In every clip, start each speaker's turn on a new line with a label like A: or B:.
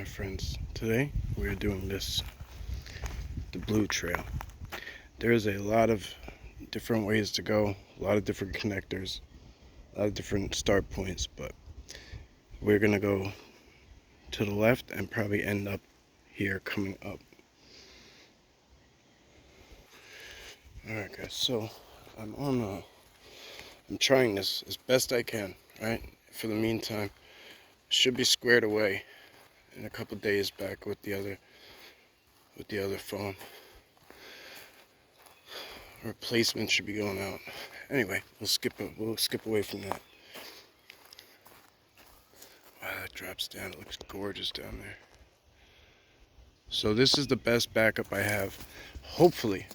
A: my friends. Today we're doing the blue trail. There's a lot of different ways to go, a lot of different connectors, a lot of different start points, but we're gonna go to the left and probably end up here coming up. Alright guys, so I'm trying this as best I can, right? For the meantime, should be squared away in a couple days back with the other phone. Replacement should be going out. Anyway, we'll skip away from that. Wow, that drops down. It looks gorgeous down there. So this is the best backup I have. Hopefully,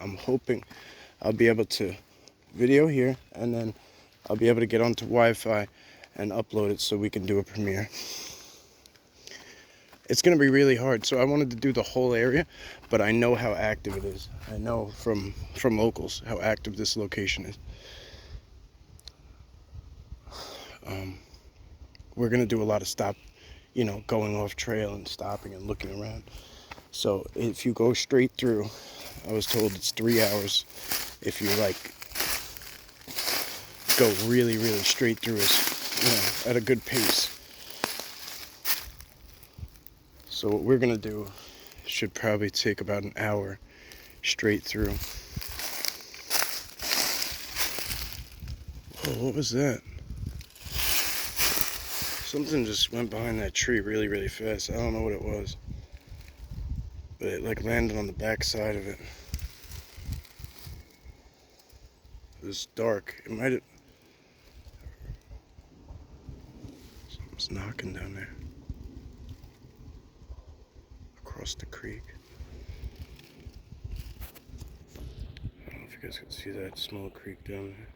A: I'm hoping I'll be able to video here, and then I'll be able to get onto Wi-Fi and upload it so we can do a premiere. It's going to be really hard, so I wanted to do the whole area, but I know how active it is. I know from locals how active this location is. We're going to do a lot of going off trail and stopping and looking around. So if you go straight through, I was told it's 3 hours. If you go really straight through it, at a good pace. So what we're gonna do should probably take about an hour straight through. Oh, what was that? Something just went behind that tree really fast. I don't know what it was, but it landed on the back side of it. It was dark. It might have. Something's knocking down there across the creek. I don't know if you guys can see that small creek down there.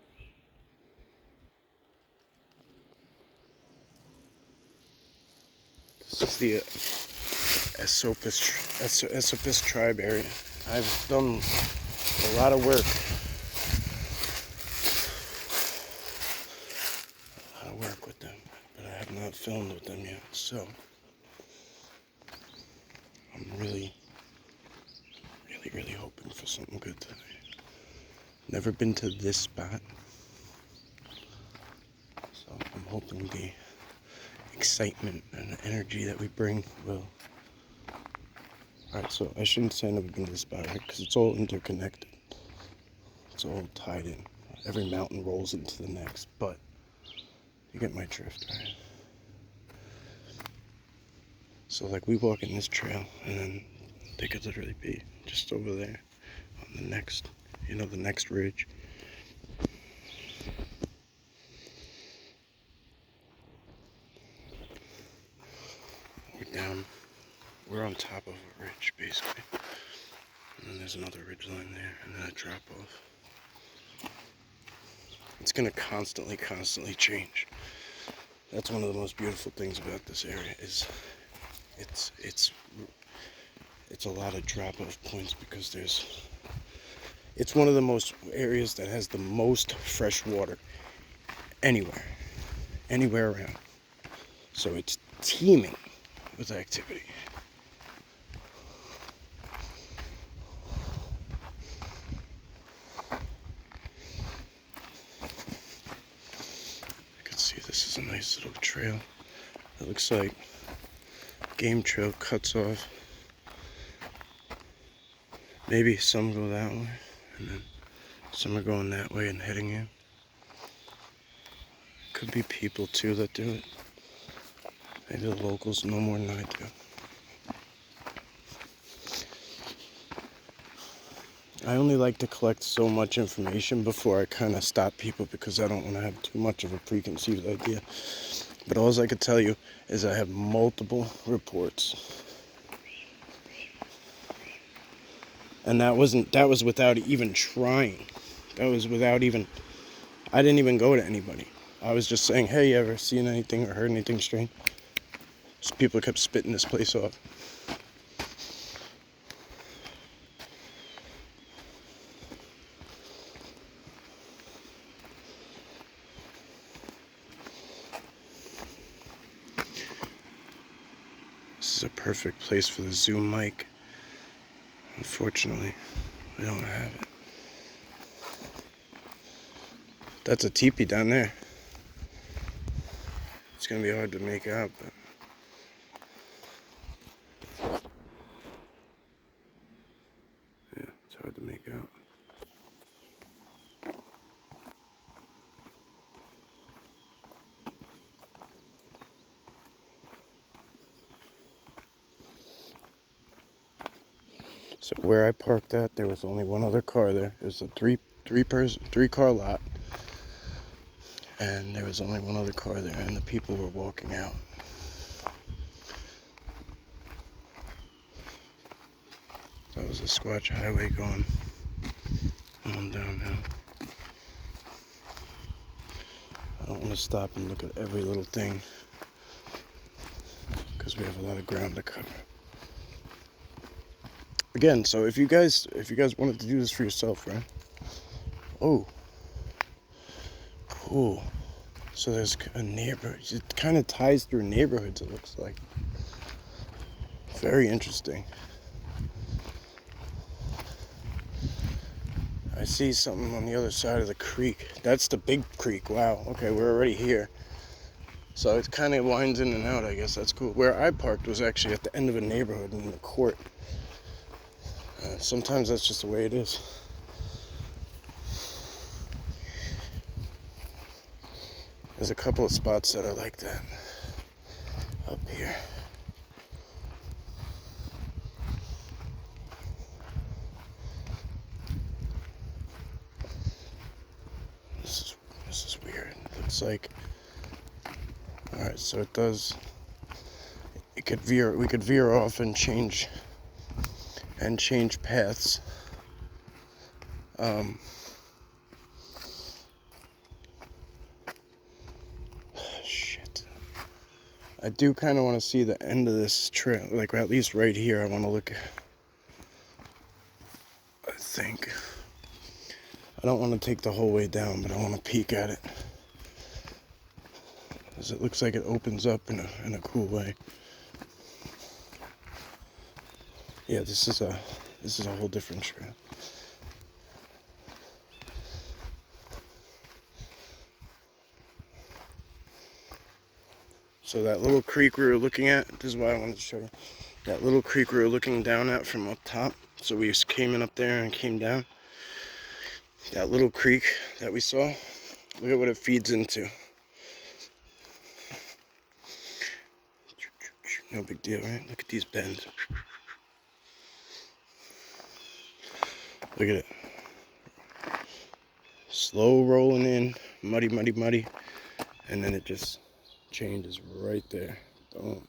A: This is the Esopus tribe area. I've done a lot of work. With them, but I have not filmed with them yet. So I'm really hoping for something good today. Never been to this spot, so I'm hoping the excitement and the energy that we bring will. Alright, so I shouldn't say I've never been to this spot, right? Because it's all interconnected. It's all tied in. Every mountain rolls into the next, but you get my drift, right? So we walk in this trail, and then they could literally be just over there on the next, the next ridge. We're on top of a ridge, basically. And then there's another ridge line there, and then a drop off. It's gonna constantly change. That's one of the most beautiful things about this area is it's a lot of drop off points because it's one of the most areas that has the most fresh water anywhere around. So it's teeming with activity. This is a nice little trail. It looks like game trail cuts off. Maybe some go that way, and then some are going that way and heading in. Could be people too that do it. Maybe the locals know more than I do. I only like to collect so much information before I kind of stop people because I don't want to have too much of a preconceived idea. But all I could tell you is I have multiple reports. And that was without even trying. That was without even, I didn't even go to anybody. I was just saying, hey, you ever seen anything or heard anything strange? Just people kept spitting this place off. This is a perfect place for the Zoom mic. Unfortunately, we don't have it. That's a teepee down there. It's gonna be hard to make out, but yeah, it's hard to make out. So where I parked at, there was only one other car there. It was a three car lot, and there was only one other car there, and the people were walking out. That was a Squatch highway going on downhill. I don't want to stop and look at every little thing because we have a lot of ground to cover. Again, so if you guys wanted to do this for yourself, right? Oh, cool. So there's a neighborhood. It kind of ties through neighborhoods, it looks like. Very interesting. I see something on the other side of the creek. That's the big creek. Wow. Okay, we're already here. So it kind of winds in and out, I guess. That's cool. Where I parked was actually at the end of a neighborhood in the court. Sometimes that's just the way it is. There's a couple of spots that are like that up here. This is weird. It looks like, all right, so it does. We could veer off and change paths. Shit. I do kind of want to see the end of this trail, like at least right here. I want to look. I think. I don't want to take the whole way down, but I want to peek at it. Because it looks like it opens up in a cool way. Yeah, this is a whole different trail. So that little creek we were looking at, this is what I wanted to show you. That little creek we were looking down at from up top. So we just came in up there and came down. That little creek that we saw, look at what it feeds into. No big deal, right? Look at these bends. Look at it. Slow rolling in, muddy, muddy, muddy. And then it just changes right there. Boom.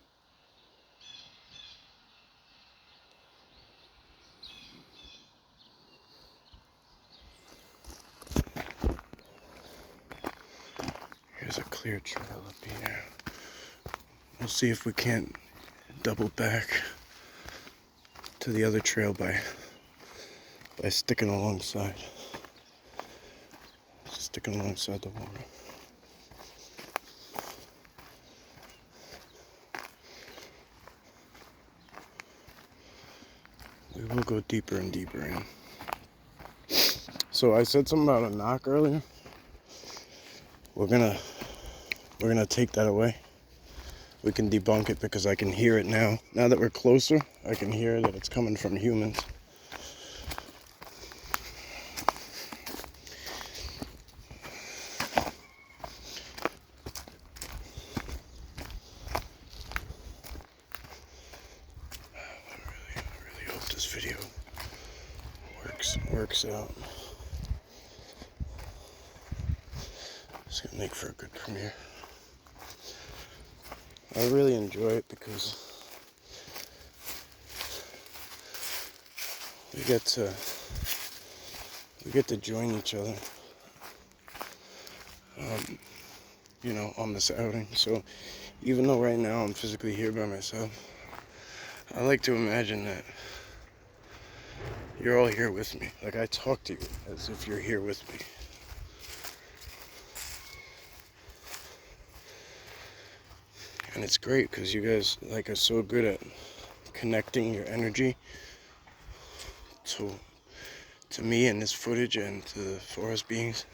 A: Here's a clear trail up here. We'll see if we can't double back to the other trail by sticking alongside. Sticking alongside the water. We will go deeper and deeper in. So I said something about a knock earlier. We're gonna take that away. We can debunk it because I can hear it now. Now that we're closer, I can hear that it's coming from humans. I really hope this video works out. It's gonna make for a good premiere. I really enjoy it because we get to join each other, on this outing. So even though right now I'm physically here by myself, I like to imagine that you're all here with me. Like I talk to you as if you're here with me. And it's great because you guys like are so good at connecting your energy to me and this footage and to the forest beings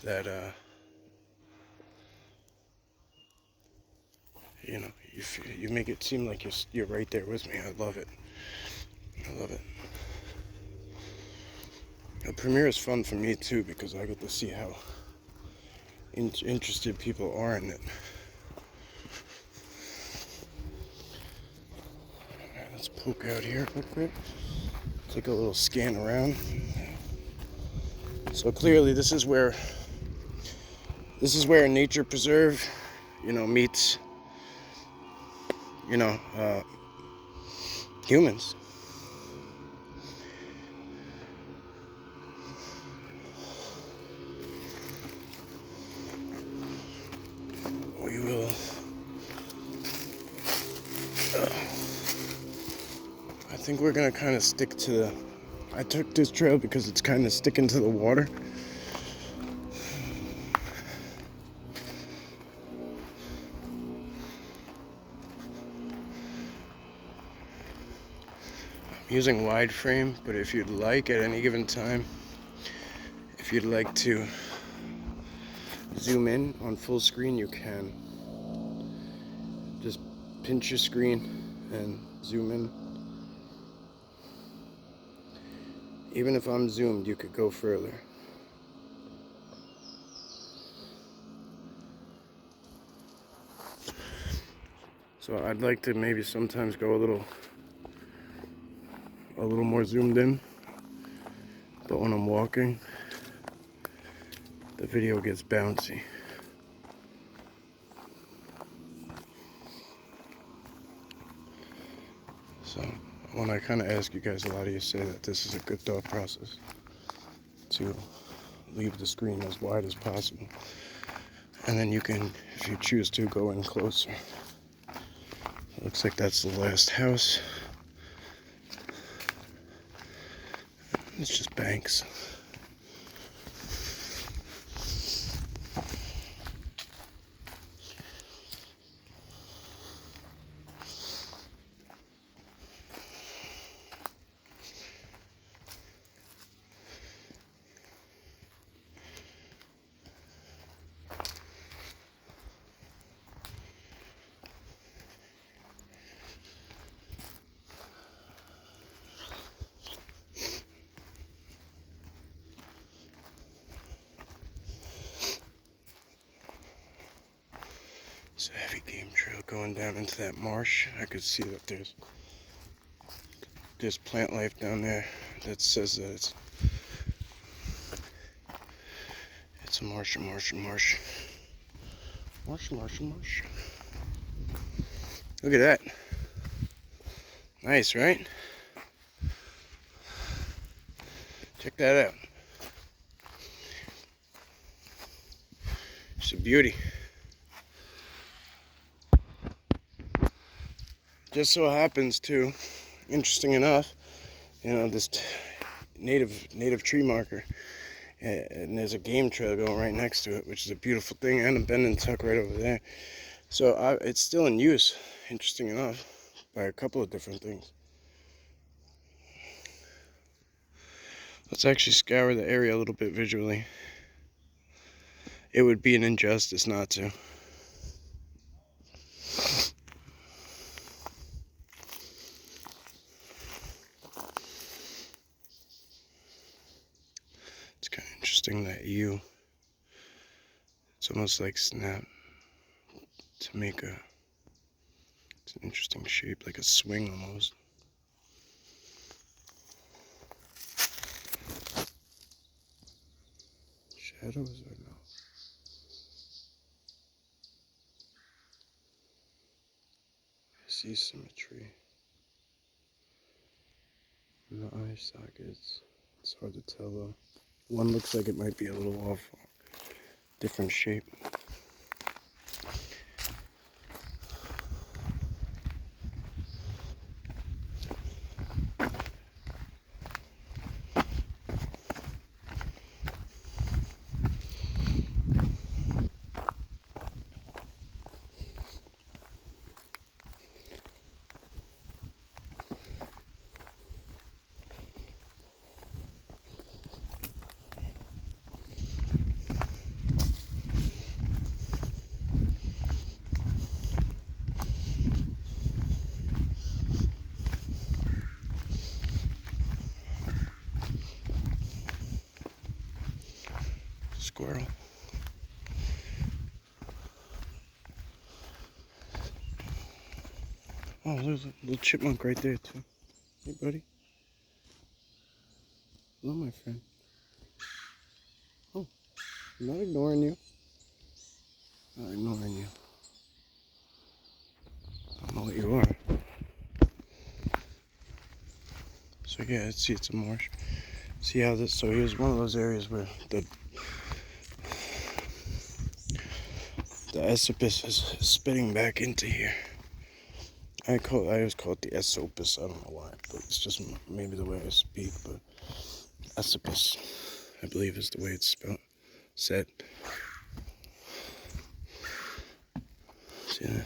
A: that you know, you make it seem like you're right there with me. I love it. I love it. The premiere is fun for me too because I get to see how interested people are in it. Alright, let's poke out here real quick. Take a little scan around. So clearly this is where a nature preserve, meets, humans. We will. I think we're gonna kind of stick to the. I took this trail because it's kind of sticking to the water. I'm using wide frame, but if you'd like at any given time, if you'd like to zoom in on full screen, you can. Just pinch your screen and zoom in. Even if I'm zoomed, you could go further. So I'd like to maybe sometimes go a little more zoomed in, but when I'm walking, the video gets bouncy. So when I kind of ask you guys, a lot of you say that this is a good thought process to leave the screen as wide as possible, and then you can, if you choose to, go in closer. Looks like that's the last house. It's just banks. It's a heavy game trail going down into that marsh. I could see that there's plant life down there that says that it's a marsh. Look at that. Nice, right? Check that out. It's a beauty. Just so happens too, interesting enough, this native tree marker, and there's a game trail going right next to it, which is a beautiful thing, and a bend and tuck right over there. So it's still in use, interesting enough, by a couple of different things. Let's actually scour the area a little bit visually. It would be an injustice not to. It's kind of interesting that it's almost like snap to make it's an interesting shape, like a swing almost. Shadows or no? I see symmetry in the eye sockets. It's hard to tell though. One looks like it might be a little off, different shape. Oh, there's a little chipmunk right there, too. Hey, buddy. Hello, my friend. Oh, I'm not ignoring you. Not ignoring you. I don't know what you are. So yeah, see, it's a marsh. See how this, so here's one of those areas where the Esopus is spitting back into here. I always call it the Esopus. I don't know why, but it's just maybe the way I speak. But Esopus, I believe, is the way it's said. See that?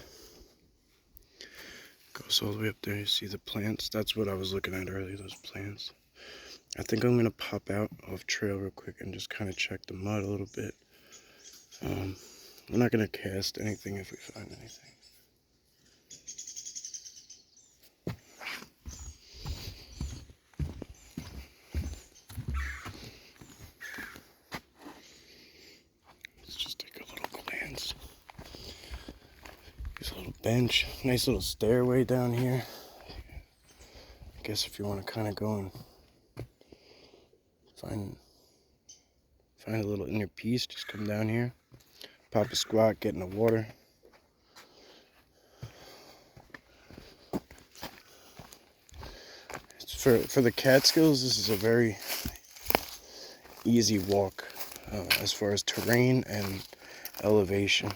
A: Goes all the way up there. You see the plants? That's what I was looking at earlier. Those plants. I think I'm gonna pop out off trail real quick and just kind of check the mud a little bit. We're not gonna cast anything if we find anything. Let's just take a little glance. There's a little bench, nice little stairway down here. I guess if you want to kind of go and find a little inner peace, just come down here, pop a squat, get in the water. For the Catskills, this is a very easy walk as far as terrain and elevation.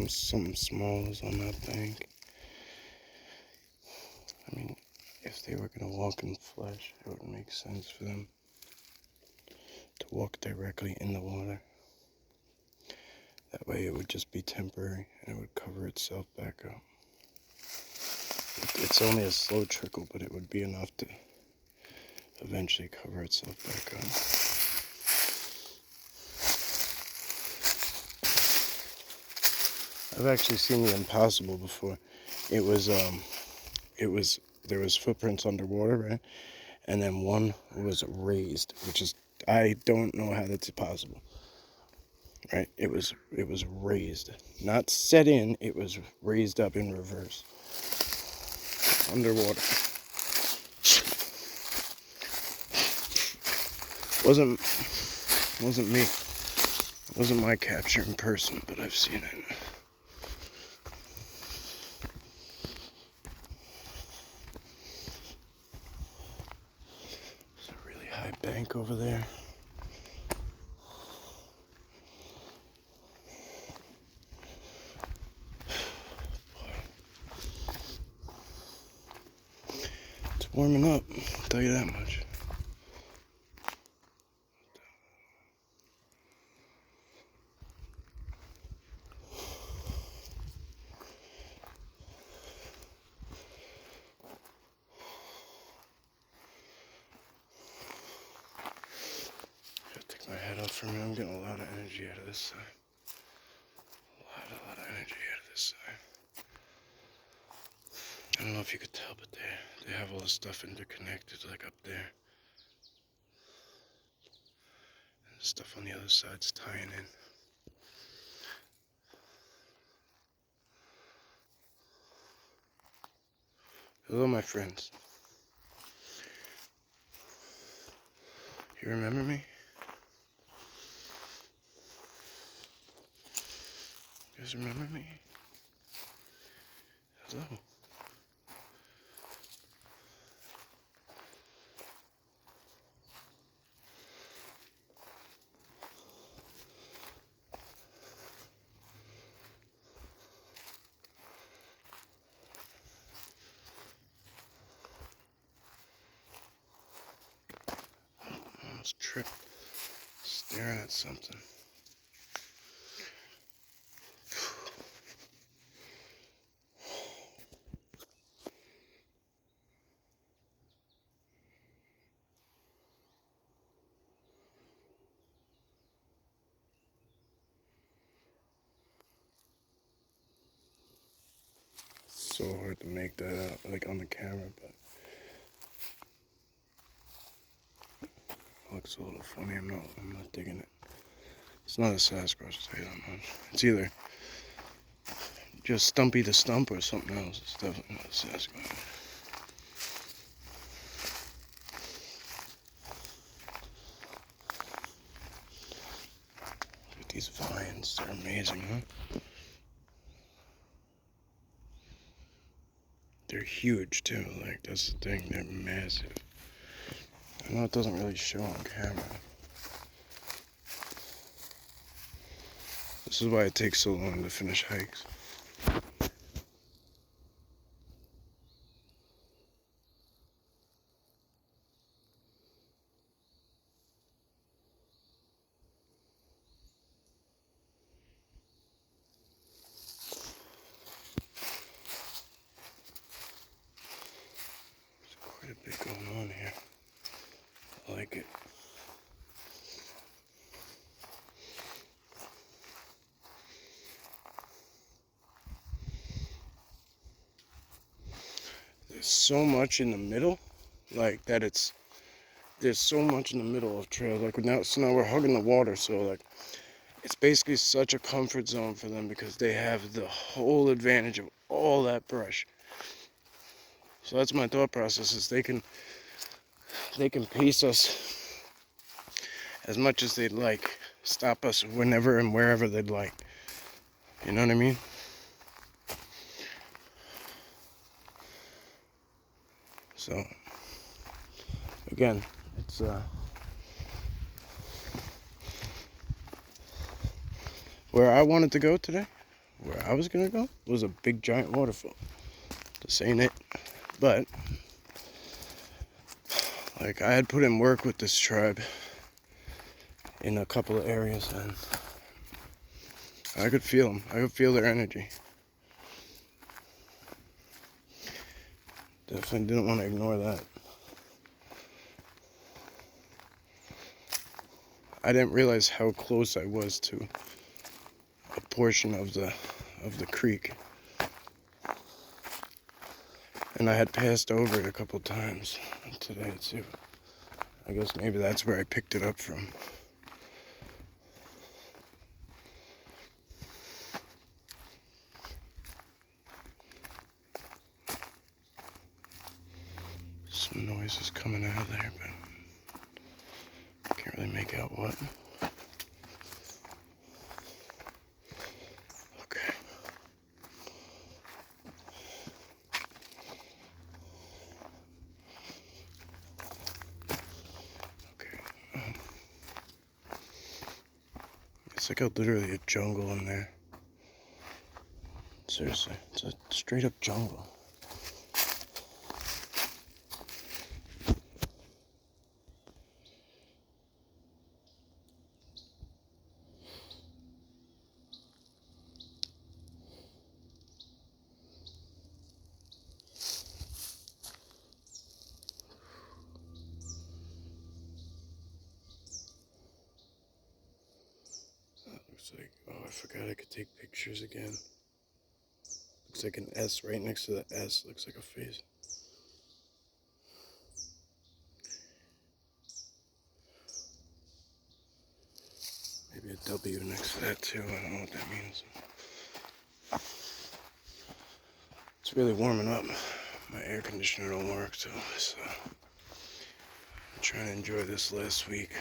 A: Something small is on that bank. I mean, if they were going to walk in flesh, it would make sense for them to walk directly in the water. That way it would just be temporary and it would cover itself back up. It's only a slow trickle, but it would be enough to eventually cover itself back up. I've actually seen the impossible before. There was footprints underwater, right? And then one was raised, which is, I don't know how that's possible. Right? It was raised. Not set in, it was raised up in reverse. Underwater. Wasn't me. It wasn't my capture in person, but I've seen it. There's a really high bank over there. It's warming up, I'll tell you that much. My head off for me. I'm getting a lot of energy out of this side. A lot of energy out of this side. I don't know if you could tell, but they have all this stuff interconnected, like up there. And the stuff on the other side's tying in. Hello, my friends. You remember me? You guys remember me? Hello. almost tripped staring at something. So hard to make that out, like on the camera, but it looks a little funny. I'm not digging it. It's not a Sasquatch, I'll tell you that much. It's either just Stumpy the Stump or something else. It's definitely not a Sasquatch. Look at these vines, they're amazing, huh? They're huge too, like that's the thing, they're massive. I know it doesn't really show on camera. This is why it takes so long to finish hikes. There's quite a bit going on here. I like it. There's so much in the middle, like that there's so much in the middle of trails. Like so now we're hugging the water, so like it's basically such a comfort zone for them because they have the whole advantage of all that brush. So that's my thought process, is they can pace us as much as they'd like, stop us whenever and wherever they'd like. You know what I mean? So again, it's where I wanted to go today, where I was gonna go, was a big giant waterfall. This ain't it. But like I had put in work with this tribe in a couple of areas, and I could feel them. I could feel their energy. Definitely didn't want to ignore that. I didn't realize how close I was to a portion of the creek, and I had passed over it a couple times today too. I guess maybe that's where I picked it up from. Some noise is coming out of there, but I can't really make out what. Okay. Okay. It's like literally a jungle in there. Seriously, it's a straight up jungle. Looks like, oh, I forgot I could take pictures again. Looks like an S right next to the S. Looks like a face. Maybe a W next to that too. I don't know what that means. It's really warming up. My air conditioner don't work, so I'm trying to enjoy this last week.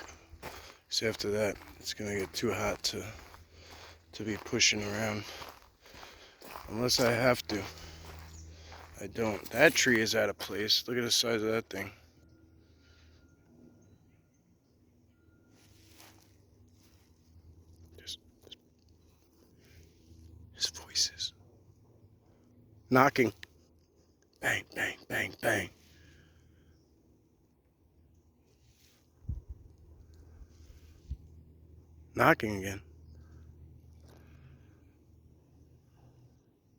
A: So after that, it's gonna get too hot to be pushing around. Unless I have to. I don't. That tree is out of place. Look at the size of that thing. His voices. Knocking. Bang, bang, bang, bang. Knocking again.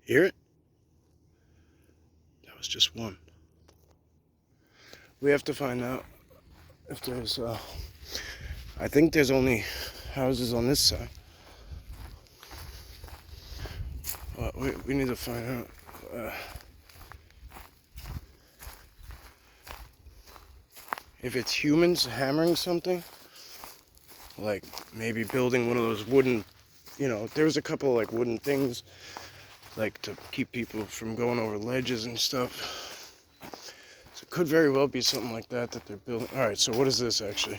A: Hear it? That was just one. We have to find out if there's, I think there's only houses on this side. We need to find out if it's humans hammering something, like maybe building one of those wooden, there's a couple of like wooden things, like to keep people from going over ledges and stuff. So it could very well be something like that they're building. All right, so what is this actually?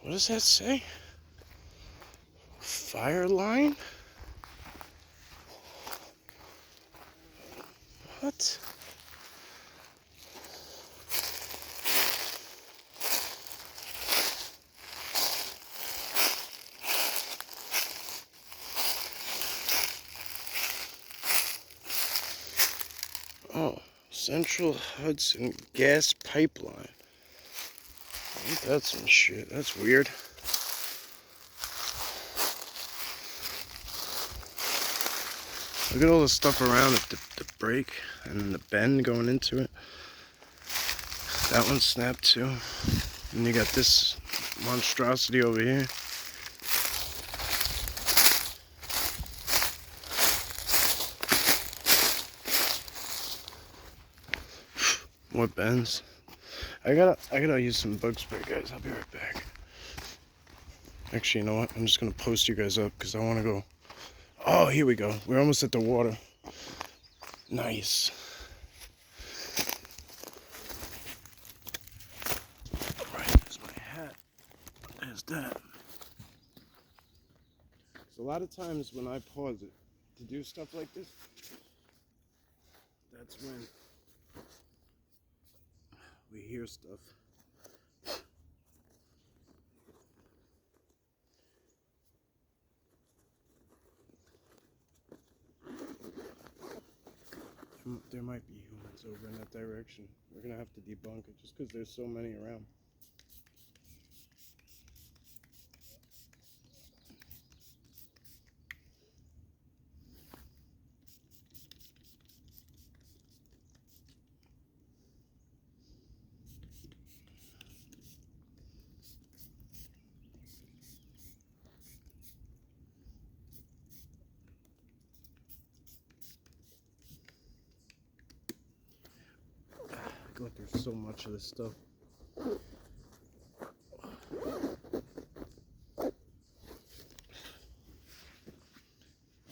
A: What does that say? Fire line? What? Oh, Central Hudson Gas Pipeline. Ain't that some shit? That's weird. Look at all the stuff around it, the break and the bend going into it. That one snapped too. And you got this monstrosity over here. More bends. I gotta use some bug spray, guys. I'll be right back. Actually, you know what? I'm just gonna post you guys up because I want to go. Oh, here we go. We're almost at the water. Nice. Right, there's my hat. There's that. So a lot of times when I pause it to do stuff like this, that's when we hear stuff. There might be humans over in that direction. We're gonna have to debunk it just because there's so many around. I go through so much of this stuff.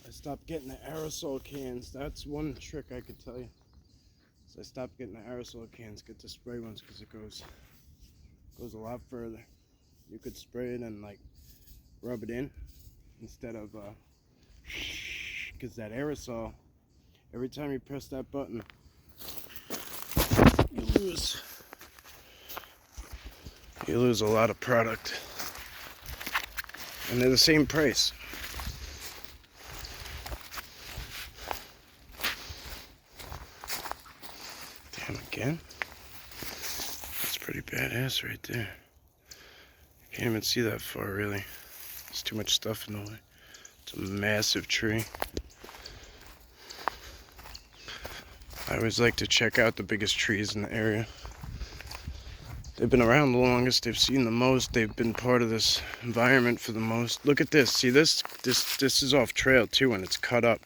A: I stopped getting the aerosol cans. That's one trick I could tell you. So I stopped getting the aerosol cans, get the spray ones because it goes a lot further. You could spray it and like rub it in instead of because that aerosol, every time you press that button, you lose a lot of product, and they're the same price. Damn, again? That's pretty badass right there. You can't even see that far really. There's too much stuff in the way. It's a massive tree. I always like to check out the biggest trees in the area. They've been around the longest, they've seen the most, they've been part of this environment for the most. Look at this, see this is off trail too and it's cut up.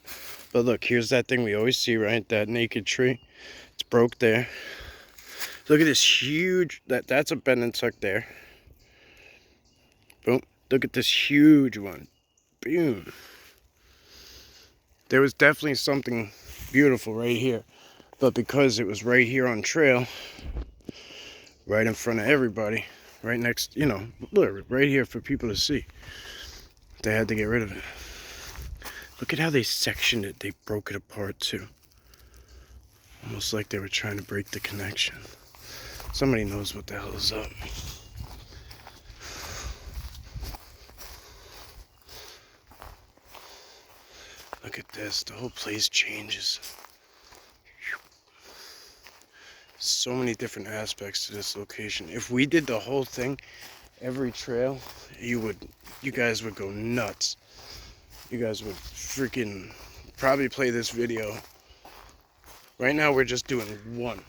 A: But look, here's that thing we always see, right? That naked tree. It's broke there. Look at this huge, that's a bend and tuck there. Boom, look at this huge one. Boom. There was definitely something beautiful right here. But because it was right here on trail, right in front of everybody, right next, look, right here for people to see, they had to get rid of it. Look at how they sectioned it. They broke it apart too. Almost like they were trying to break the connection. Somebody knows what the hell is up. Look at this. The whole place changes. So many different aspects to this location. If we did the whole thing every trail, you guys would go nuts. You guys would freaking probably play this video. Right now we're just doing one.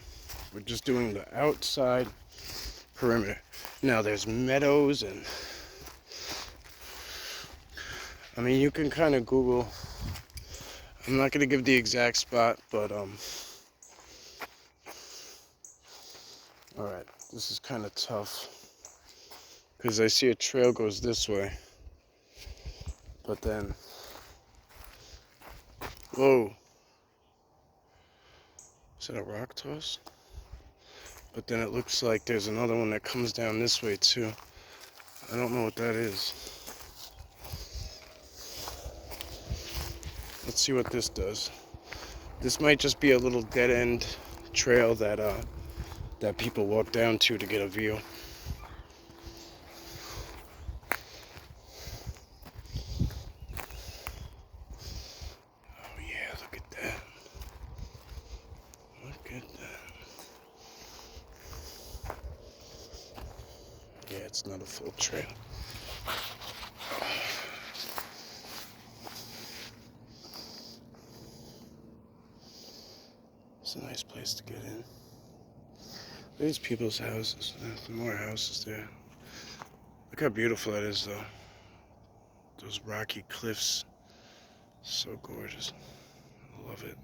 A: We're just doing the outside perimeter. Now there's meadows, and I mean, you can kind of Google. I'm not going to give the exact spot, but alright, this is kind of tough because I see a trail goes this way, but then, whoa, is that a rock toss? But then it looks like there's another one that comes down this way too. I don't know what that is. Let's see what this does. This might just be a little dead end trail that that people walk down to get a view. Oh yeah, look at that. Look at that. Yeah, it's not a full trail. It's a nice place to get in. These people's houses. There's more houses there. Look how beautiful that is, though. Those rocky cliffs. So gorgeous. I love it.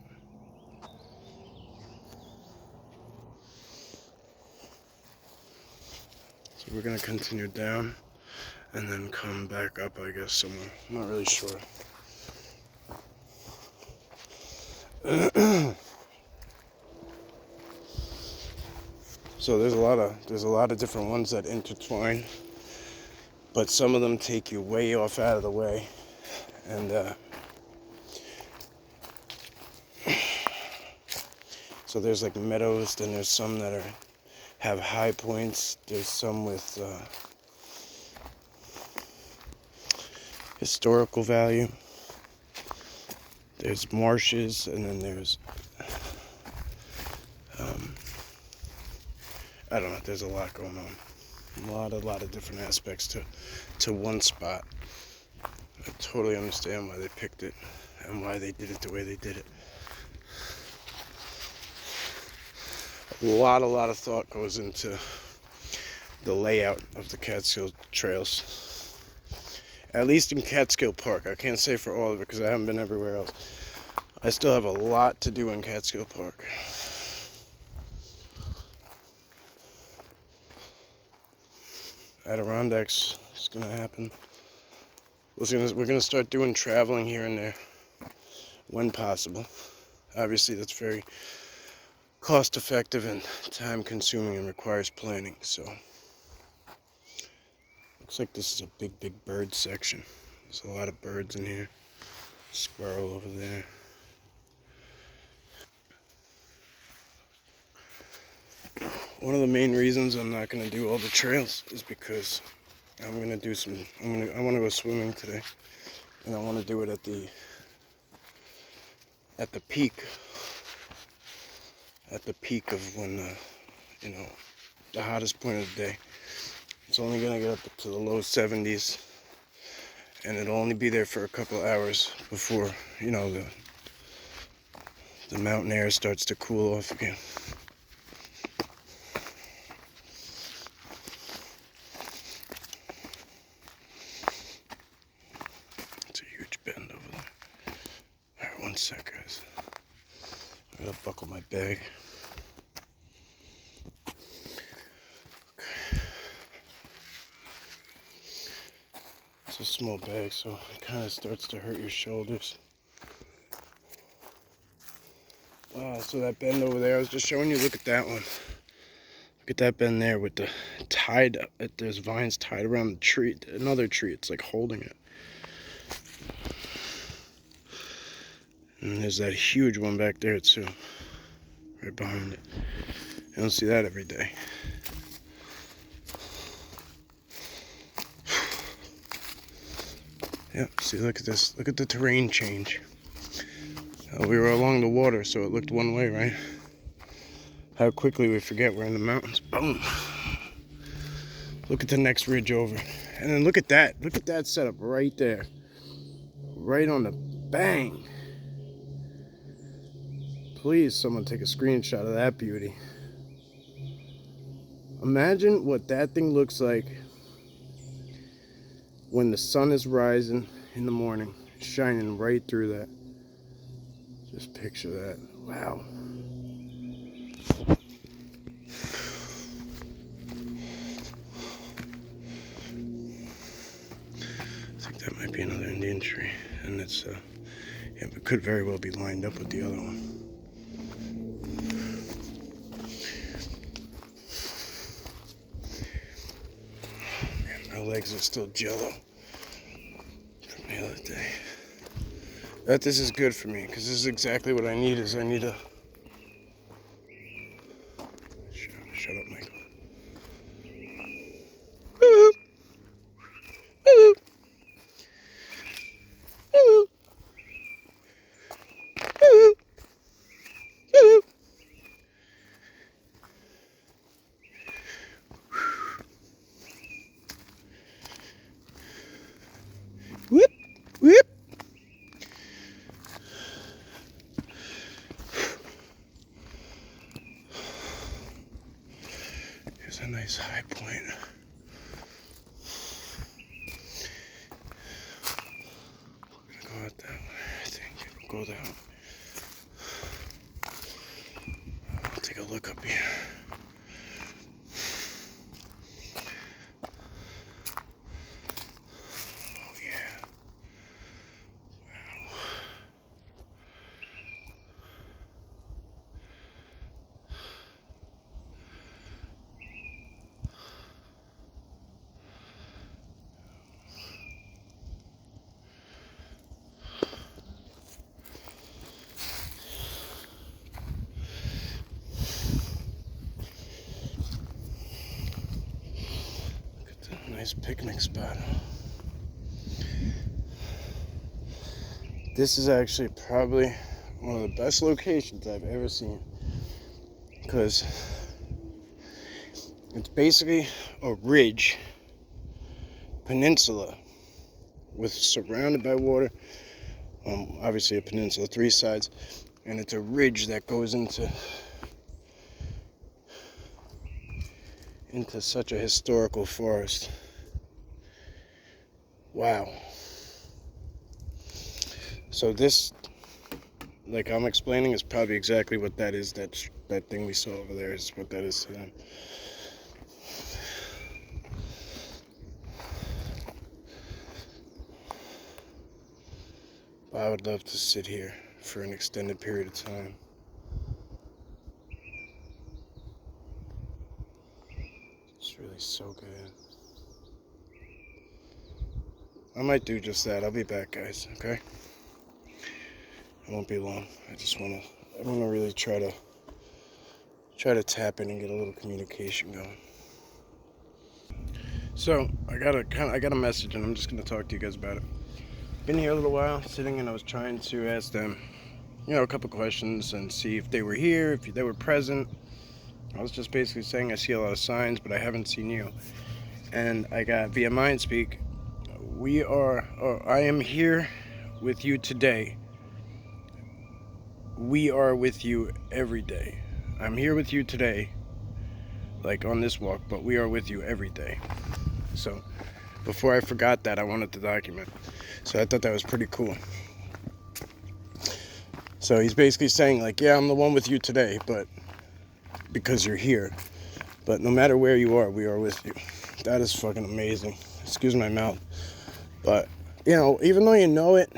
A: So we're going to continue down and then come back up, I guess, somewhere. I'm not really sure. So there's a lot of different ones that intertwine, but some of them take you way off out of the way, and so there's like meadows. Then there's some that have high points. There's some with historical value. There's marshes, and then there's I don't know. There's a lot going on. A lot of different aspects to one spot. I totally understand why they picked it and why they did it the way they did it. A lot of thought goes into the layout of the Catskill trails. At least in Catskill Park. I can't say for all of it because I haven't been everywhere else. I still have a lot to do in Catskill Park. Adirondacks is going to happen. We're going to start doing traveling here and there when possible. Obviously, that's very cost effective and time consuming and requires planning. So, looks like this is a big bird section. There's a lot of birds in here. Squirrel over there. One of the main reasons I'm not going to do all the trails is because I'm going to do I want to go swimming today, and I want to do it at the peak of when the hottest point of the day. It's only going to get up to the low 70s, and it'll only be there for a couple hours before the mountain air starts to cool off again. One sec, guys. I gotta buckle my bag. Okay. It's a small bag, so it kind of starts to hurt your shoulders. Wow, so that bend over there I was just showing you, look at that one. Look at that bend there with the there's vines tied around the tree, another tree, it's like holding it. And there's that huge one back there too, right behind it. You don't see that every day. Yep, see, look at this. Look at the terrain change. We were along the water, so it looked one way, right? How quickly we forget we're in the mountains. Boom. Look at the next ridge over. And then look at that. Look at that setup right there. Right on the bang. Please, someone take a screenshot of that beauty. Imagine what that thing looks like when the sun is rising in the morning, shining right through that. Just picture that. Wow. I think that might be another Indian tree, and it's yeah, it could very well be lined up with the other one. Man, my legs are still jello from the other day. But this is good for me, because this is exactly what I need. I need a... Shut up, Michael. Woo! Woo! Woo! Woo! Woo! Whip! Whip! Here's a nice high point. We're gonna go out that way, I think. We'll go that way. I'll take a look up here. Oh yeah. Wow. Nice picnic spot. This is actually probably one of the best locations I've ever seen, because it's basically a ridge peninsula with surrounded by water. Obviously a peninsula, 3 sides, and it's a ridge that goes into such a historical forest. Wow. So this, like I'm explaining, is probably exactly what that is. That thing we saw over there is what that is to them. I would love to sit here for an extended period of time. It's really so good. I might do just that. I'll be back, guys, okay? It won't be long. I wanna really try to tap in and get a little communication going. So I got a message, and I'm just gonna talk to you guys about it. Been here a little while, sitting, and I was trying to ask them, a couple questions and see if they were here, if they were present. I was just basically saying I see a lot of signs, but I haven't seen you. And I got via Mindspeak, I am here with you today. We are with you every day. I'm here with you today, like on this walk, but we are with you every day. So before I forgot that, I wanted to document. So I thought that was pretty cool. So he's basically saying, like, yeah, I'm the one with you today, but because you're here. But no matter where you are, we are with you. That is fucking amazing. Excuse my mouth. But, even though you know it,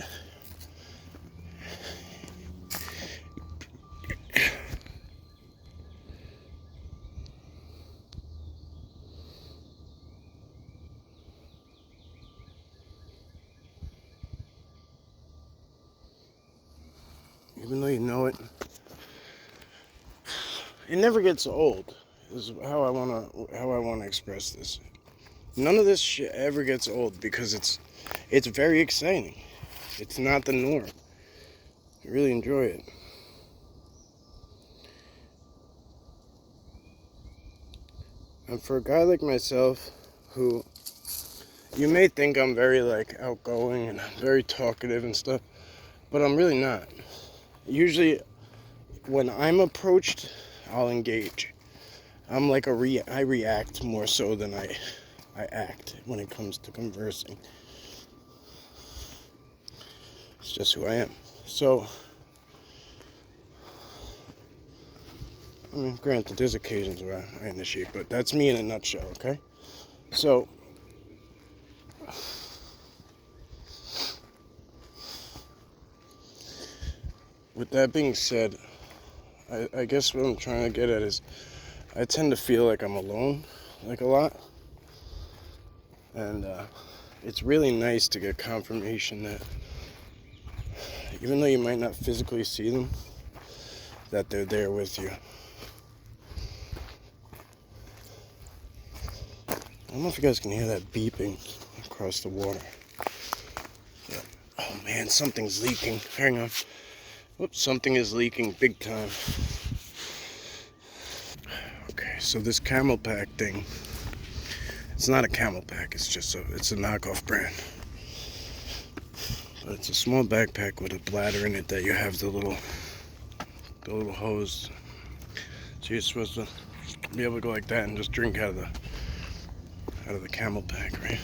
A: it never gets old. Is how I wanna express this. None of this shit ever gets old, because it's very exciting. It's not the norm. I really enjoy it. And for a guy like myself, who you may think I'm very like outgoing and very talkative and stuff, but I'm really not. Usually when I'm approached, I'll engage. I'm like I react more so than I act when it comes to conversing. It's just who I am. So, I mean, granted, there's occasions where I initiate, but that's me in a nutshell, okay? So, with that being said, I guess what I'm trying to get at is I tend to feel like I'm alone, like a lot. And it's really nice to get confirmation that even though you might not physically see them, that they're there with you. I don't know if you guys can hear that beeping across the water. Yeah. Oh man, something's leaking. Hang on. Whoops, something is leaking big time. Okay, so this Camelback thing, it's not a Camelback, it's a knockoff brand. But it's a small backpack with a bladder in it that you have the little hose. So you're supposed to be able to go like that and just drink out of the Camelback, right?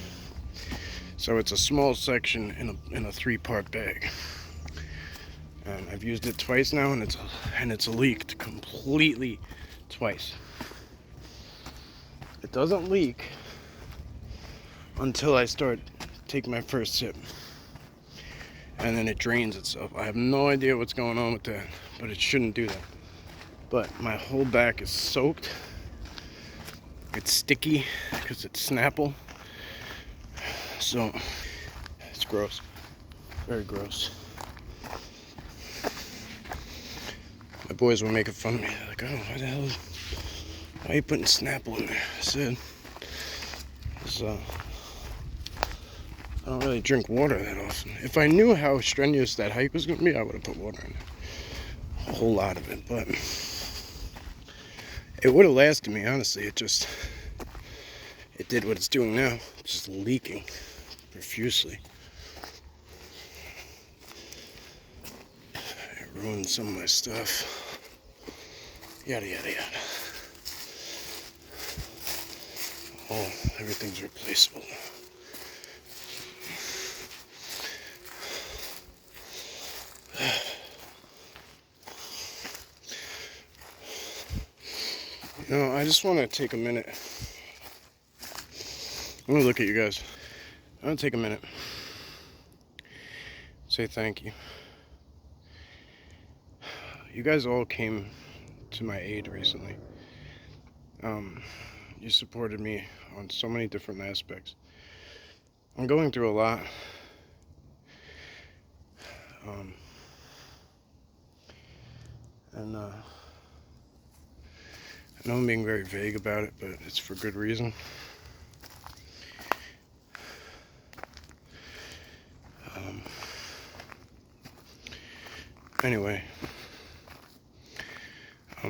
A: So it's a small section in a 3-part bag. And I've used it twice now, and it's leaked completely twice. It doesn't leak until I start taking my first sip, and then it drains itself. I have no idea what's going on with that, but it shouldn't do that. But my whole back is soaked. It's sticky because it's Snapple. So it's gross, very gross. My boys were making fun of me. They're like, oh, why are you putting Snapple in there? I said, I don't really drink water that often. If I knew how strenuous that hike was going to be, I would have put water in there. A whole lot of it, but it would have lasted me, honestly. It did what it's doing now. It's just leaking profusely. It ruined some of my stuff. Yada, yada, yada. Oh, everything's replaceable. You know, I just want to take a minute. I'm going to look at you guys. I'm going to take a minute. Say thank you. You guys all came to my aid recently. You supported me on so many different aspects. I'm going through a lot. And I know I'm being very vague about it, but it's for good reason. Anyway,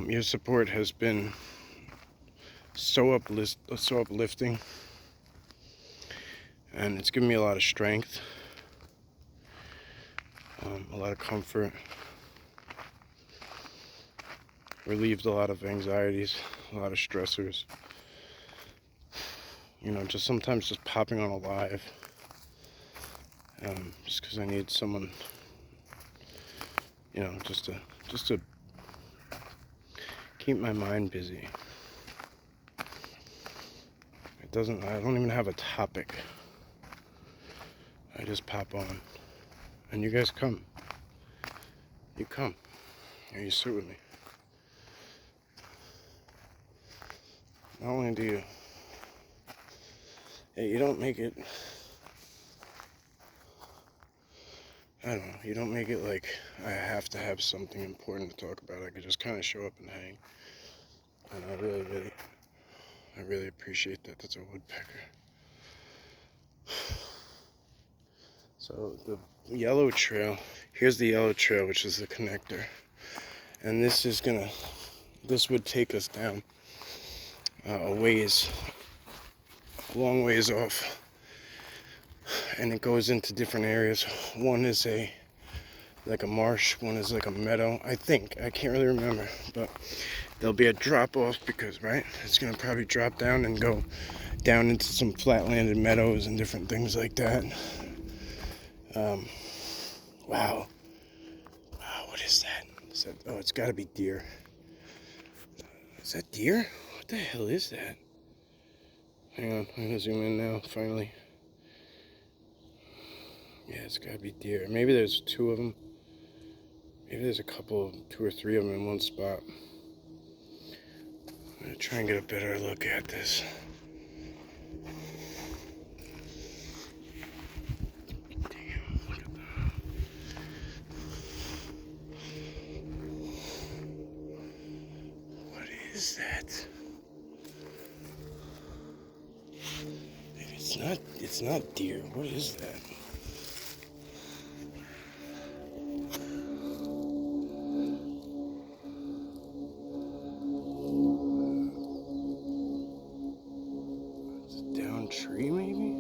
A: your support has been so uplifting, and it's given me a lot of strength, a lot of comfort, relieved a lot of anxieties, a lot of stressors. You know, just sometimes just popping on a live, just because I need someone, you know, just to keep my mind busy. I don't even have a topic. I just pop on, and you guys come. You come, and you sit with me. Not only do you don't make it, I don't know, you don't make it like I have to have something important to talk about. I could just kind of show up and hang. And I really appreciate that. That's a woodpecker. So the yellow trail, here's the yellow trail, which is the connector. And this would take us down a ways a long ways off, and it goes into different areas. One is like a marsh, one is like a meadow. I think, I can't really remember, but there'll be a drop off because, right, it's gonna probably drop down and go down into some flat-landed meadows and different things like that. Wow, what is that? Oh, it's gotta be deer. Is that deer? What the hell is that? Hang on, I'm gonna zoom in now, finally. Yeah, it's gotta be deer. Maybe there's two of them. Maybe there's a couple, two or three of them in one spot. I'm gonna try and get a better look at this. Damn, look at that. What is that? It's not deer. What is that? It's a down tree, maybe?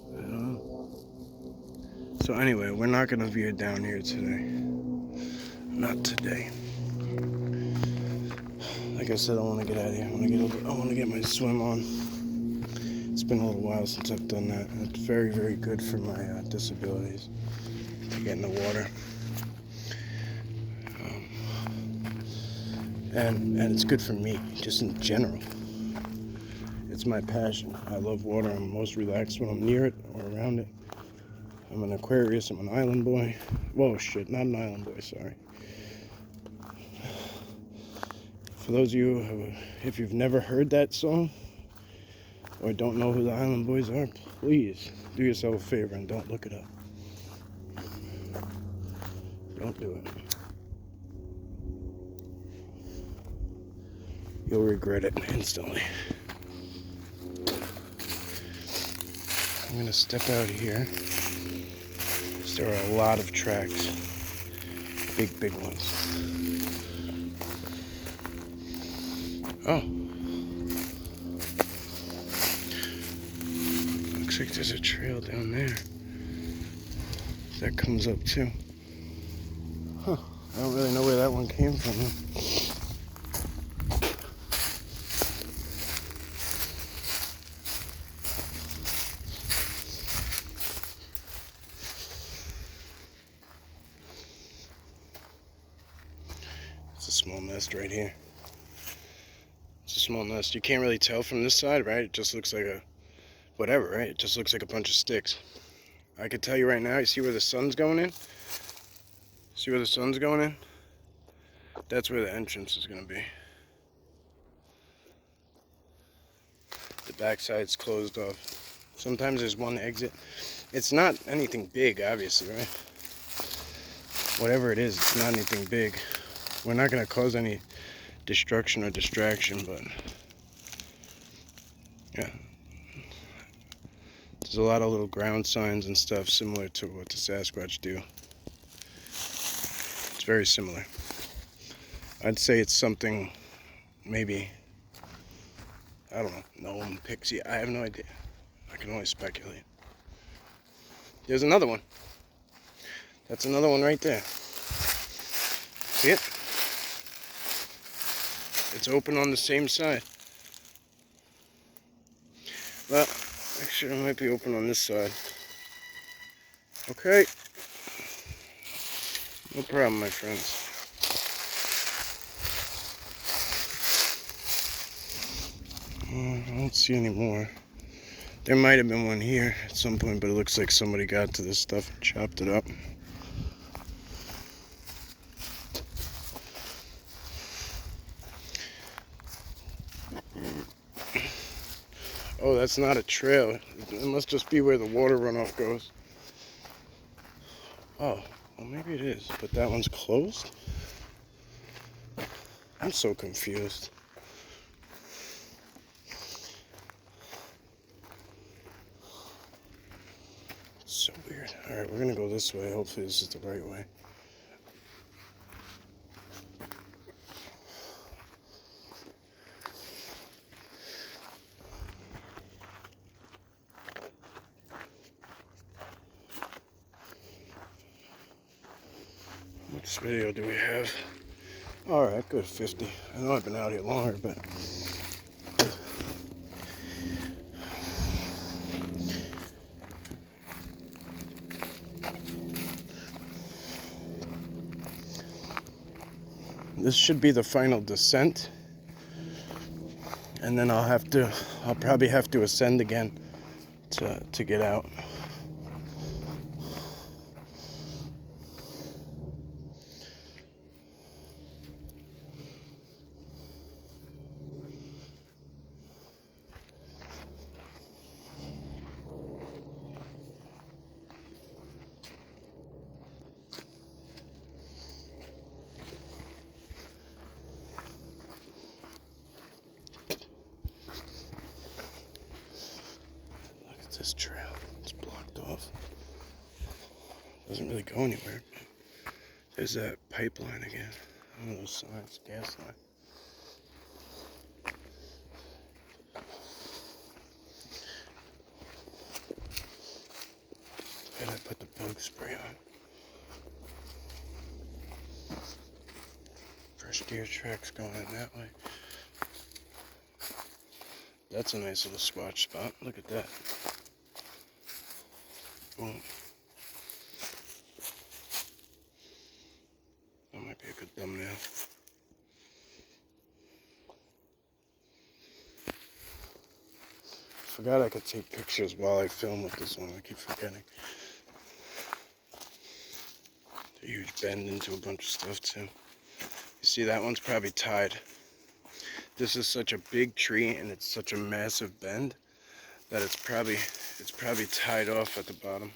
A: I don't know. So anyway, we're not gonna veer down here today. Not today. Like I said, I want to get out of here. I want to get my swim on. It's been a little while since I've done that. And it's very, very good for my disabilities to get in the water. And it's good for me, just in general. It's my passion. I love water. I'm most relaxed when I'm near it or around it. I'm an Aquarius. I'm an island boy. Whoa, shit, not an island boy, sorry. For those of you who, if you've never heard that song or don't know who the Island Boys are, please do yourself a favor and don't look it up. Don't do it. You'll regret it instantly. I'm gonna step out here. There are a lot of tracks. Big ones. Oh. Looks like there's a trail down there. That comes up too. Huh. I don't really know where that one came from. It's a small nest right here. It's a small nest. You can't really tell from this side, right? It just looks like a whatever, right? It just looks like a bunch of sticks. I can tell you right now, you see where the sun's going in? See where the sun's going in? That's where the entrance is going to be. The backside's closed off. Sometimes there's one exit. It's not anything big, obviously, right? Whatever it is, it's not anything big. We're not going to cause any destruction or distraction, but yeah. There's a lot of little ground signs and stuff similar to what the Sasquatch do. It's very similar. I'd say it's something, maybe, I don't know, gnome, pixie, I have no idea. I can only speculate. There's another one. That's another one right there. See it? It's open on the same side. Well, actually it might be open on this side. Okay. No problem, my friends. I don't see any more. There might have been one here at some point, but it looks like somebody got to this stuff and chopped it up. Oh, that's not a trail. It must just be where the water runoff goes. Oh, well maybe it is, but that one's closed? I'm so confused. So weird. Alright, we're gonna go this way. Hopefully this is the right way. This video do we have? Alright, good 50. I know I've been out here longer, but this should be the final descent. And then I'll probably have to ascend again to get out. This trail, it's blocked off. Doesn't really go anywhere. There's that pipeline again. One of those signs, gas line. And I put the bug spray on. Fresh deer tracks going in that way. That's a nice little squatch spot. Look at that. Boom. That might be a good thumbnail. Forgot I could take pictures while I film with this one. I keep forgetting. A huge bend into a bunch of stuff too. You see, that one's probably tied. This is such a big tree and it's such a massive bend that it's probably tied off at the bottom.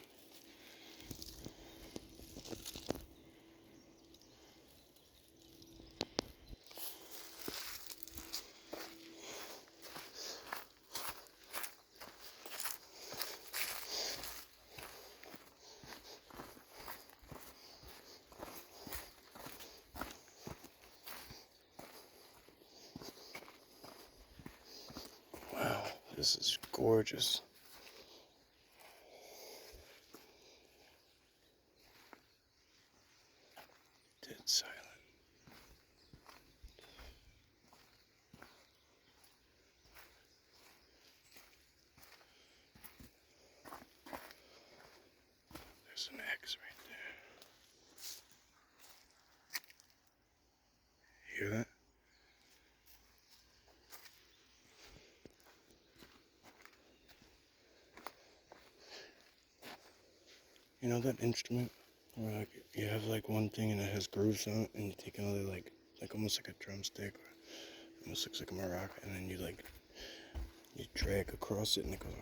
A: Wow, this is gorgeous. Dead silent. There's an X right there. Hear that? You know that instrument where like you have like one thing and it has grooves on it, and you take another like almost like a drumstick, or almost looks like a maraca, and then you drag across it and it goes.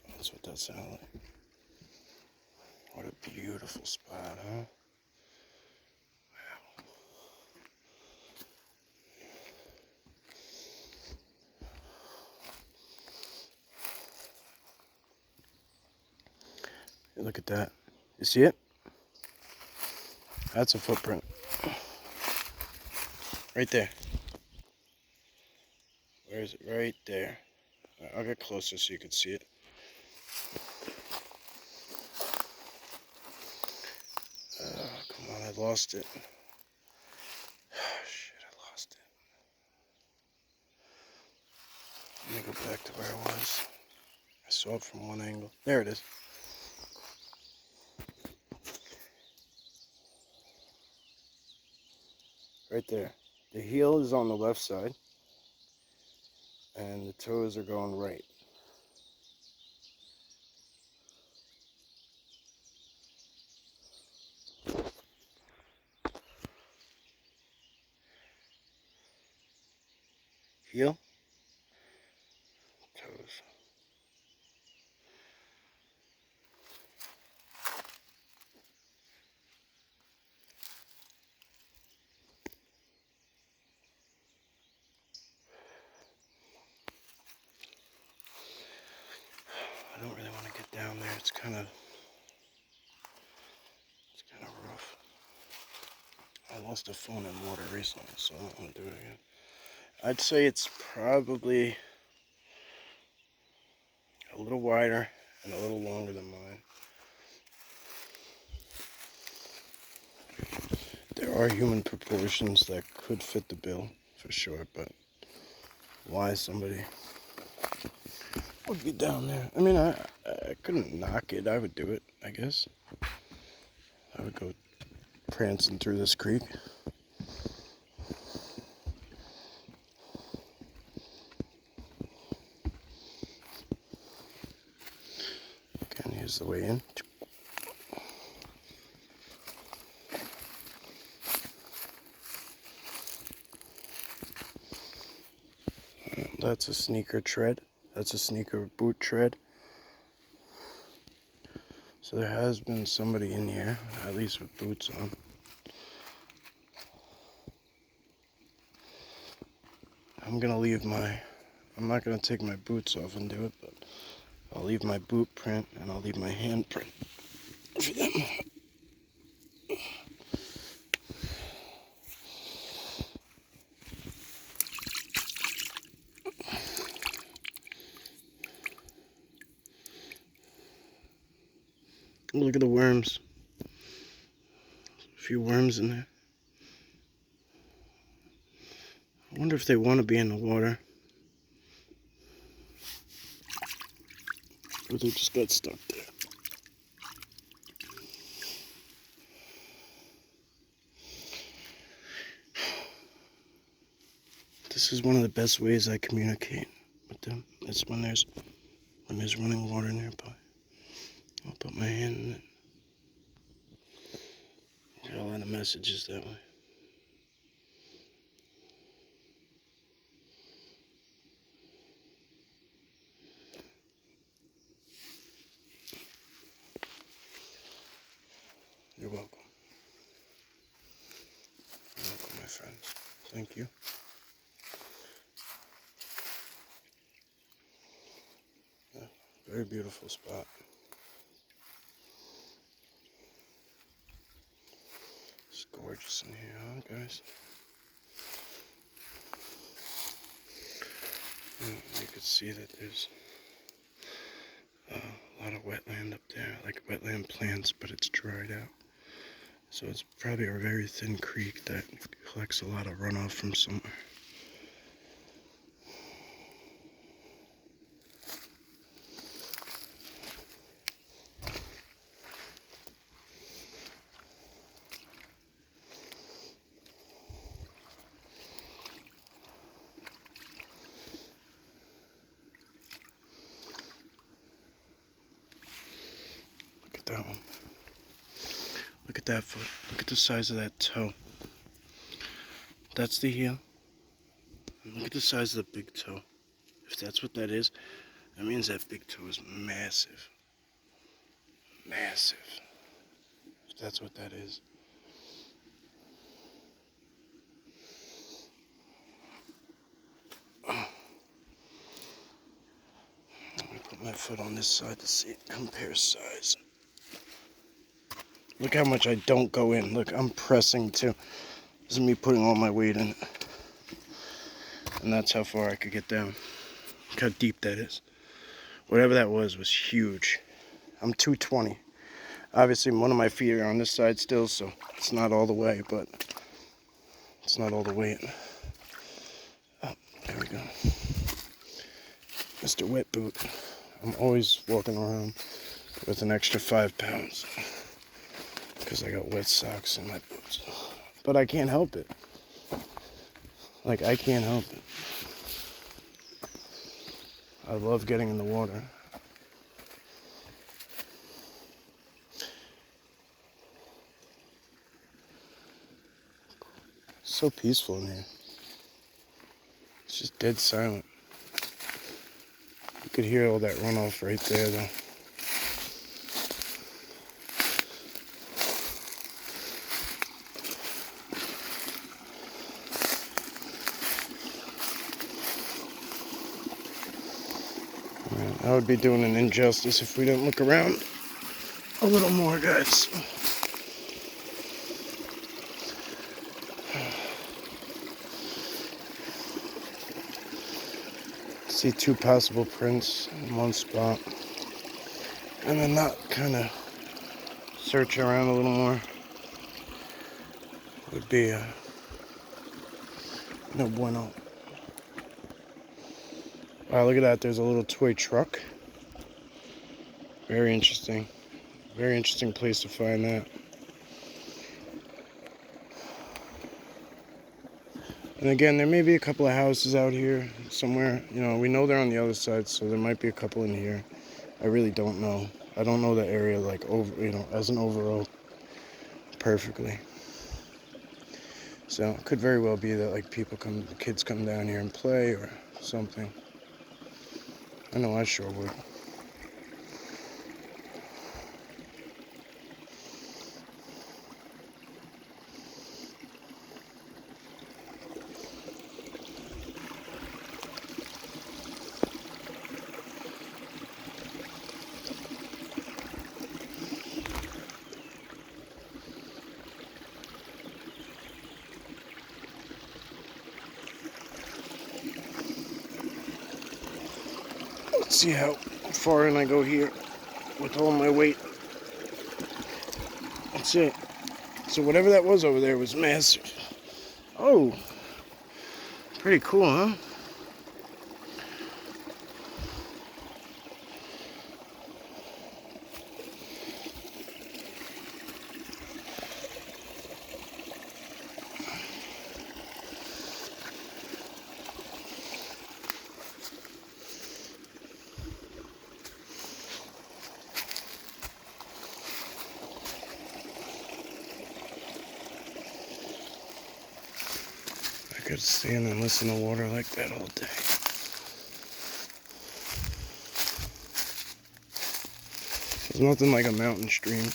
A: That's what that sounds like. What a beautiful spot, huh? Wow. Look at that. You see it? That's a footprint. Right there. Where is it? Right there. I'll get closer so you can see it. Come on, I lost it. Shit, I lost it. Let me go back to where I was. I saw it from one angle. There it is. Right there. The heel is on the left side, and the toes are going right. Heel, toes. I don't really want to get down there. It's kind of rough. I lost a phone in water recently, so I don't want to do it again. I'd say it's probably a little wider and a little longer than mine. there are human proportions that could fit the bill, for sure, but why somebody would be down there? I mean, I couldn't knock it. I would do it, I guess. I would go prancing through this creek. Again, here's the way in. That's a sneaker tread. That's a sneaker boot tread. So there has been somebody in here, at least with boots on. I'm not gonna take my boots off and do it, but I'll leave my boot print and I'll leave my hand print for them. Look at the worms. A few worms in there. I wonder if they want to be in the water. Or they just got stuck there. This is one of the best ways I communicate with them. It's when there's running water nearby. I'll put my hand in it. Get a lot of messages that way. You're welcome. You're welcome, my friends. Thank you. Yeah, very beautiful spot. It's gorgeous in here, huh, guys? And you can see that there's a lot of wetland up there, like wetland plants, but it's dried out. So it's probably a very thin creek that collects a lot of runoff from somewhere. Look at that one. Look at that foot. Look at the size of that toe. That's the heel. And look at the size of the big toe. If that's what that is, that means that big toe is massive. Massive. If that's what that is. Oh. Let me put my foot on this side to see it compare size. Look how much I don't go in. Look, I'm pressing too. This is me putting all my weight in it. And that's how far I could get down. Look how deep that is. Whatever that was huge. I'm 220. Obviously, one of my feet are on this side still, so it's not all the way, but it's not all the weight. Oh, there we go. Mr. Wet Boot. I'm always walking around with an extra 5 pounds because I got wet socks in my boots. But I can't help it. Like, I can't help it. I love getting in the water. It's so peaceful in here. It's just dead silent. You could hear all that runoff right there, though. I would be doing an injustice if we didn't look around a little more, guys. See 2 possible prints in one spot. And then not kind of search around a little more. would be no bueno. Wow, look at that. There's a little toy truck. Very interesting. Very interesting place to find that. And again, there may be a couple of houses out here somewhere. You know, we know they're on the other side, so there might be a couple in here. I really don't know. I don't know the area like over, you know, as an overall perfectly. So it could very well be that like kids come down here and play or something. I know I sure would. Let's see how far in I go here with all my weight. That's it. So whatever that was over there was massive. Oh, pretty cool, huh? I could stand and listen to water like that all day. There's nothing like a mountain stream.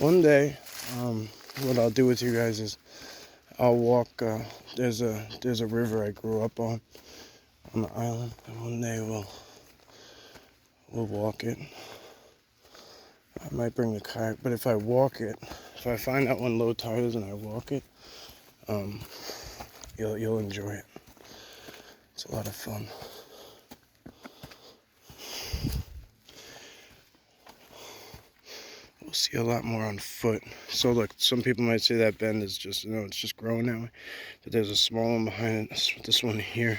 A: One day, what I'll do with you guys is I'll walk. There's a river I grew up on the island, and one day we'll walk it. I might bring the kayak, but if I walk it, if I find that one low tide and I walk it, you'll enjoy it. It's a lot of fun. We'll see a lot more on foot. So look, some people might say that bend is just, you know, it's just growing that way, but there's a small one behind it. This one here,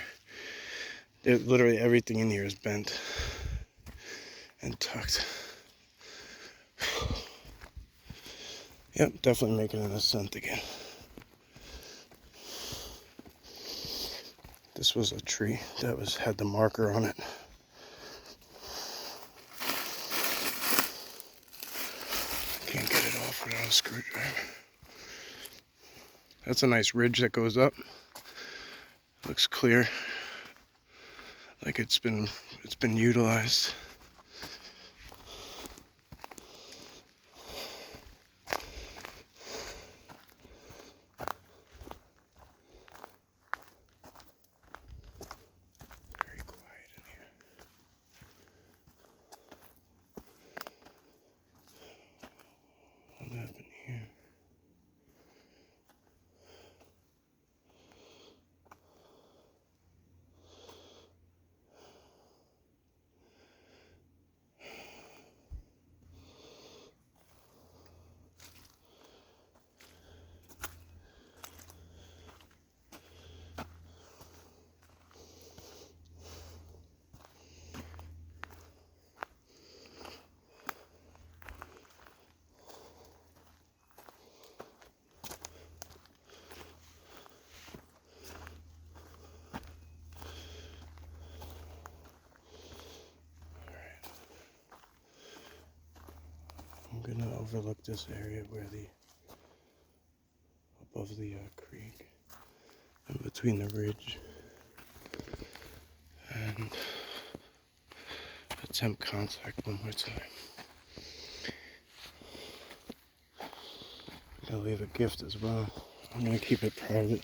A: literally everything in here is bent and tucked. Yep, definitely making an ascent again. This was a tree that had the marker on it. Can't get it off without a screwdriver. That's a nice ridge that goes up. Looks clear, like it's been utilized. I'm gonna overlook this area where above the creek, in between the ridge, and attempt contact one more time. I'm gonna leave a gift as well. I'm gonna keep it private.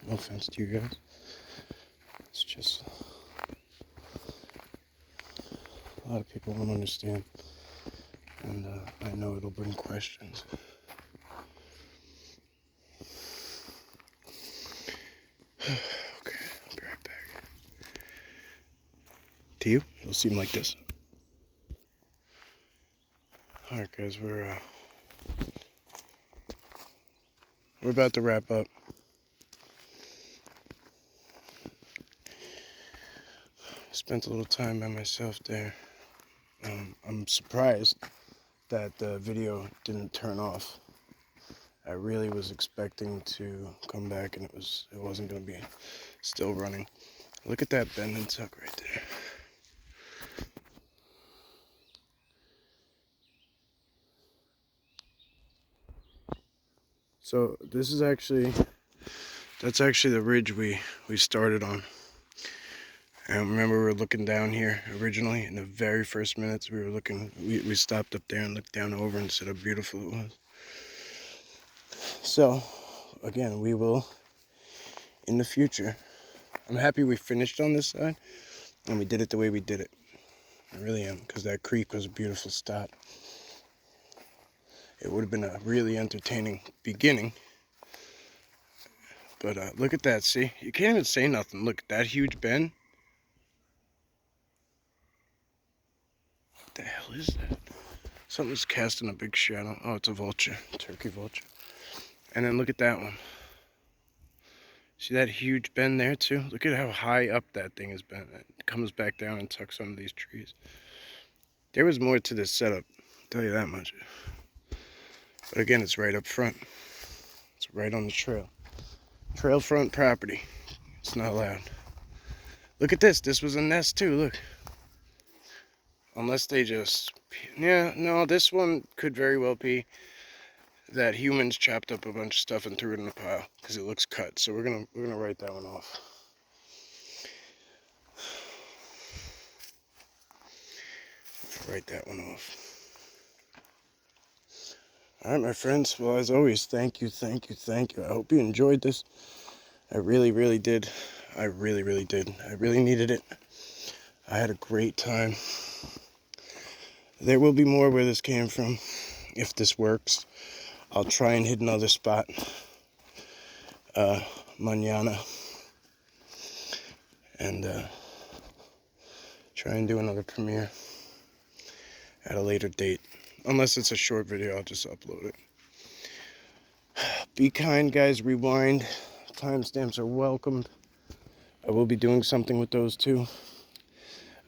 A: No offense to you guys. It's just a lot of people won't understand, and I know it'll bring questions. Okay, I'll be right back. To you, it'll seem like this. guys, we're about to wrap up. Spent a little time by myself there. I'm surprised that the video didn't turn off. I really was expecting to come back and it wasn't going to be still running. Look at that bend and tuck right there. So this is that's actually the ridge we started on. And remember, we were looking down here originally. In the very first minutes, we stopped up there and looked down over and said how beautiful it was. So, again, we will, in the future, I'm happy we finished on this side, and we did it the way we did it. I really am, because that creek was a beautiful stop. It would have been a really entertaining beginning. But look at that, see? You can't even say nothing. Look, that huge bend. What the hell is that? Something's casting a big shadow. Oh, it's a vulture. Turkey vulture. And then look at that one. See that huge bend there too? Look at how high up that thing is bent. It comes back down and tucks under these trees. There was more to this setup, I'll tell you that much. But again, it's right up front. It's right on the trail. Trail front property. It's not allowed. Look at this. This was a nest too, look. Unless they just... Yeah, no, this one could very well be that humans chopped up a bunch of stuff and threw it in a pile because it looks cut. So we're gonna write that one off. Write that one off. All right, my friends. Well, as always, thank you. I hope you enjoyed this. I really, really did. I really, really did. I really needed it. I had a great time. There will be more where this came from. If this works, I'll try and hit another spot. Mañana. And try and do another premiere at a later date. Unless it's a short video, I'll just upload it. Be kind, guys. Rewind. Timestamps are welcomed. I will be doing something with those too.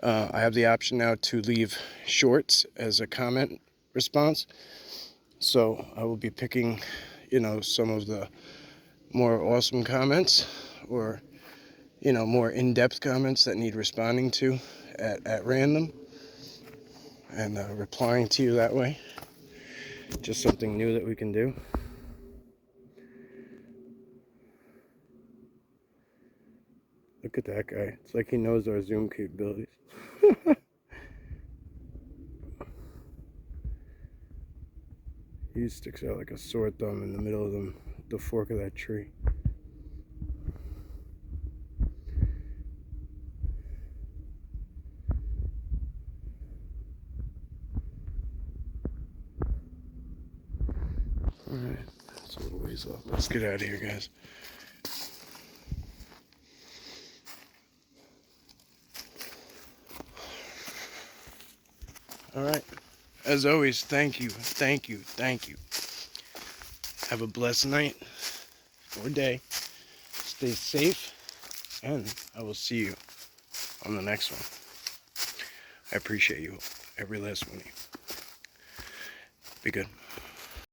A: I have the option now to leave shorts as a comment response. So I will be picking, some of the more awesome comments or, more in-depth comments that need responding to at random and replying to you that way. Just something new that we can do. Look at that guy. It's like he knows our zoom capabilities. He sticks out like a sore thumb in the middle of the fork of that tree. Alright, that's a little ways off. Let's get out of here, guys. Alright, as always, thank you. Have a blessed night or day. Stay safe, and I will see you on the next one. I appreciate you, every last one of you. Be good.